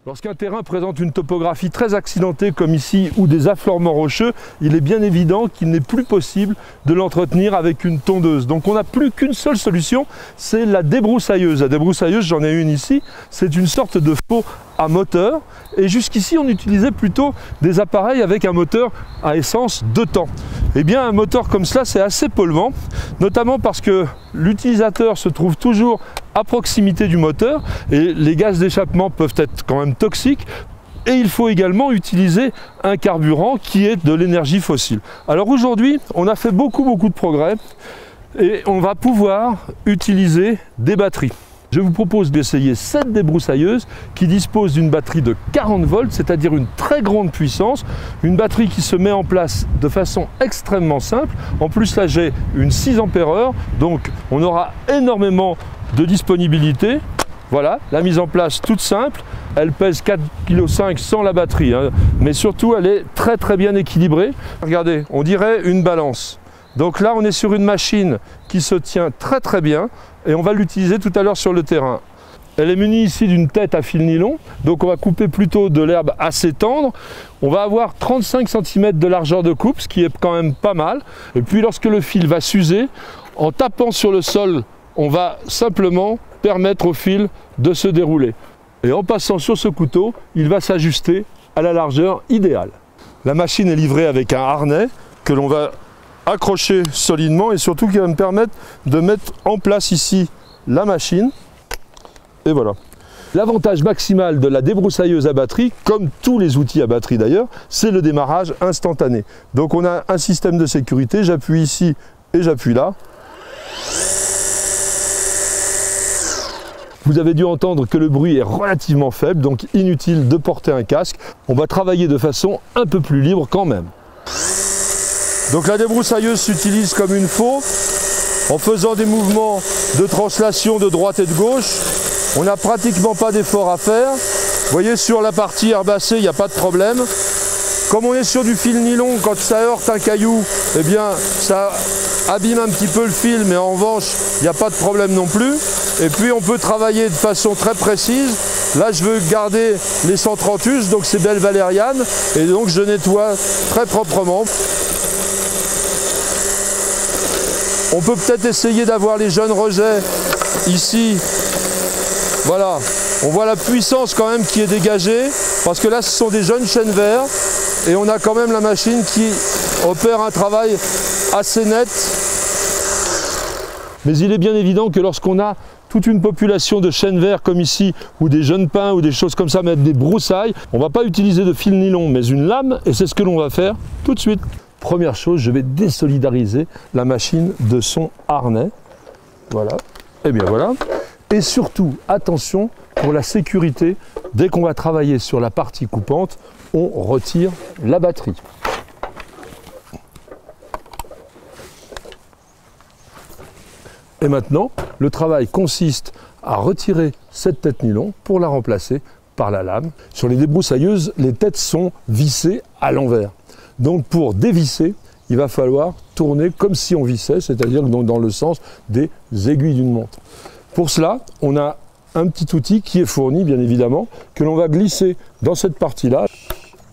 Lorsqu'un terrain présente une topographie très accidentée comme ici ou des affleurements rocheux, il est bien évident qu'il n'est plus possible de l'entretenir avec une tondeuse. Donc on n'a plus qu'une seule solution, c'est la débroussailleuse. La débroussailleuse, j'en ai une ici, c'est une sorte de faux à moteur. Et jusqu'ici, on utilisait plutôt des appareils avec un moteur à essence 2 temps. Eh bien, un moteur comme cela, c'est assez polluant, notamment parce que l'utilisateur se trouve toujours à proximité du moteur et les gaz d'échappement peuvent être quand même toxiques. Et il faut également utiliser un carburant qui est de l'énergie fossile. Alors aujourd'hui, on a fait beaucoup de progrès et on va pouvoir utiliser des batteries. Je vous propose d'essayer cette débroussailleuse qui dispose d'une batterie de 40 volts, c'est-à-dire une très grande puissance, une batterie qui se met en place de façon extrêmement simple. En plus là j'ai une 6 ampères-heure, donc on aura énormément de disponibilité. Voilà, la mise en place toute simple, elle pèse 4,5 kg sans la batterie, hein. Mais surtout elle est très bien équilibrée. Regardez, on dirait une balance. Donc là on est sur une machine qui se tient très bien et on va l'utiliser tout à l'heure sur le terrain. Elle est munie ici d'une tête à fil nylon, donc on va couper plutôt de l'herbe assez tendre. On va avoir 35 cm de largeur de coupe, ce qui est quand même pas mal. Et puis lorsque le fil va s'user, en tapant sur le sol, on va simplement permettre au fil de se dérouler. Et en passant sur ce couteau, il va s'ajuster à la largeur idéale. La machine est livrée avec un harnais que l'on va accrocher solidement et surtout qui va me permettre de mettre en place ici la machine. Et voilà. L'avantage maximal de la débroussailleuse à batterie, comme tous les outils à batterie d'ailleurs, c'est le démarrage instantané. Donc on a un système de sécurité, j'appuie ici et j'appuie là. Vous avez dû entendre que le bruit est relativement faible, donc inutile de porter un casque. On va travailler de façon un peu plus libre quand même. Donc la débroussailleuse s'utilise comme une faux, en faisant des mouvements de translation de droite et de gauche. On n'a pratiquement pas d'effort à faire. Vous voyez, sur la partie herbacée, il n'y a pas de problème. Comme on est sur du fil nylon, quand ça heurte un caillou, eh bien ça abîme un petit peu le fil, mais en revanche, il n'y a pas de problème non plus. Et puis on peut travailler de façon très précise. Là, je veux garder les Centranthus, donc c'est belle valériane, et donc je nettoie très proprement. On peut peut-être essayer d'avoir les jeunes rejets ici. Voilà, on voit la puissance quand même qui est dégagée, parce que là ce sont des jeunes chênes verts, et on a quand même la machine qui opère un travail assez net. Mais il est bien évident que lorsqu'on a toute une population de chênes verts comme ici, ou des jeunes pins, ou des choses comme ça, mettre des broussailles, on ne va pas utiliser de fil nylon, mais une lame, et c'est ce que l'on va faire tout de suite. Première chose, je vais désolidariser la machine de son harnais. Voilà. Et bien voilà. Et surtout, attention, pour la sécurité, dès qu'on va travailler sur la partie coupante, on retire la batterie. Et maintenant, le travail consiste à retirer cette tête nylon pour la remplacer par la lame. Sur les débroussailleuses, les têtes sont vissées à l'envers. Donc pour dévisser, il va falloir tourner comme si on vissait, c'est-à-dire dans le sens des aiguilles d'une montre. Pour cela, on a un petit outil qui est fourni, bien évidemment, que l'on va glisser dans cette partie-là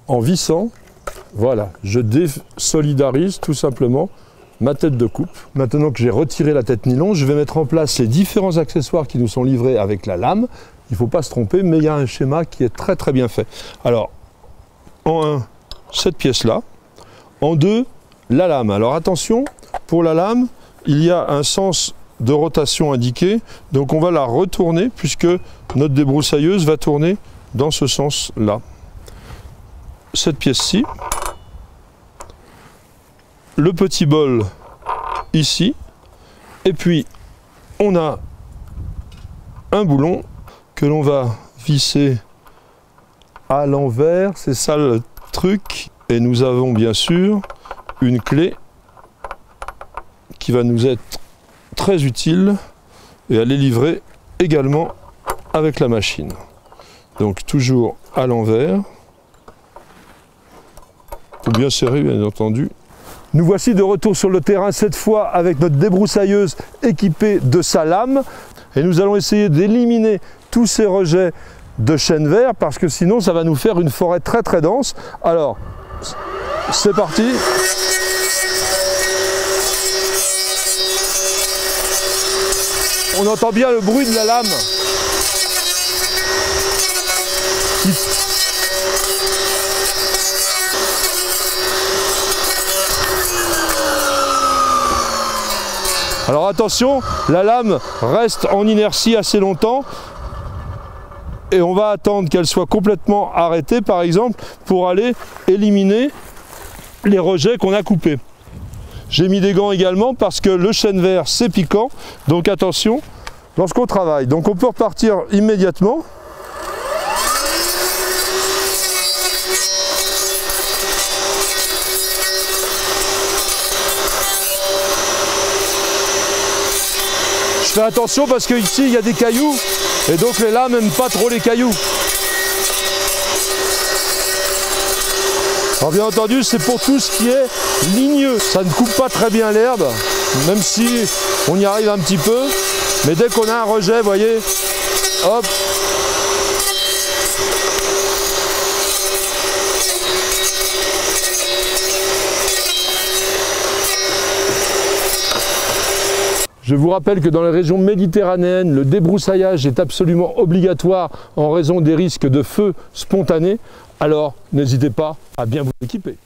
en vissant. Voilà, je désolidarise tout simplement ma tête de coupe. Maintenant que j'ai retiré la tête nylon, je vais mettre en place les différents accessoires qui nous sont livrés avec la lame. Il ne faut pas se tromper, mais il y a un schéma qui est très bien fait. Alors, en 1, cette pièce-là. En 2, la lame. Alors attention, pour la lame, il y a un sens de rotation indiqué, donc on va la retourner puisque notre débroussailleuse va tourner dans ce sens-là. Cette pièce-ci, le petit bol ici, et puis on a un boulon que l'on va visser à l'envers, c'est ça le truc. Et nous avons bien sûr une clé qui va nous être très utile et elle est livrée également avec la machine. Donc toujours à l'envers. Il faut bien serrer bien entendu. Nous voici de retour sur le terrain, cette fois avec notre débroussailleuse équipée de sa lame. Et nous allons essayer d'éliminer tous ces rejets de chêne vert parce que sinon ça va nous faire une forêt très très dense. Alors, c'est parti. On entend bien le bruit de la lame. Alors attention, la lame reste en inertie assez longtemps et on va attendre qu'elle soit complètement arrêtée par exemple pour aller éliminer les rejets qu'on a coupés. J'ai mis des gants également parce que le chêne vert c'est piquant, donc attention lorsqu'on travaille. Donc on peut repartir immédiatement. Je fais attention parce qu'ici il y a des cailloux et donc les lames n'aiment pas trop les cailloux. Alors bien entendu c'est pour tout ce qui est ligneux. Ça ne coupe pas très bien l'herbe, même si on y arrive un petit peu. Mais dès qu'on a un rejet, vous voyez, hop. Je vous rappelle que dans les régions méditerranéennes, le débroussaillage est absolument obligatoire en raison des risques de feu spontané. Alors, n'hésitez pas à bien vous équiper.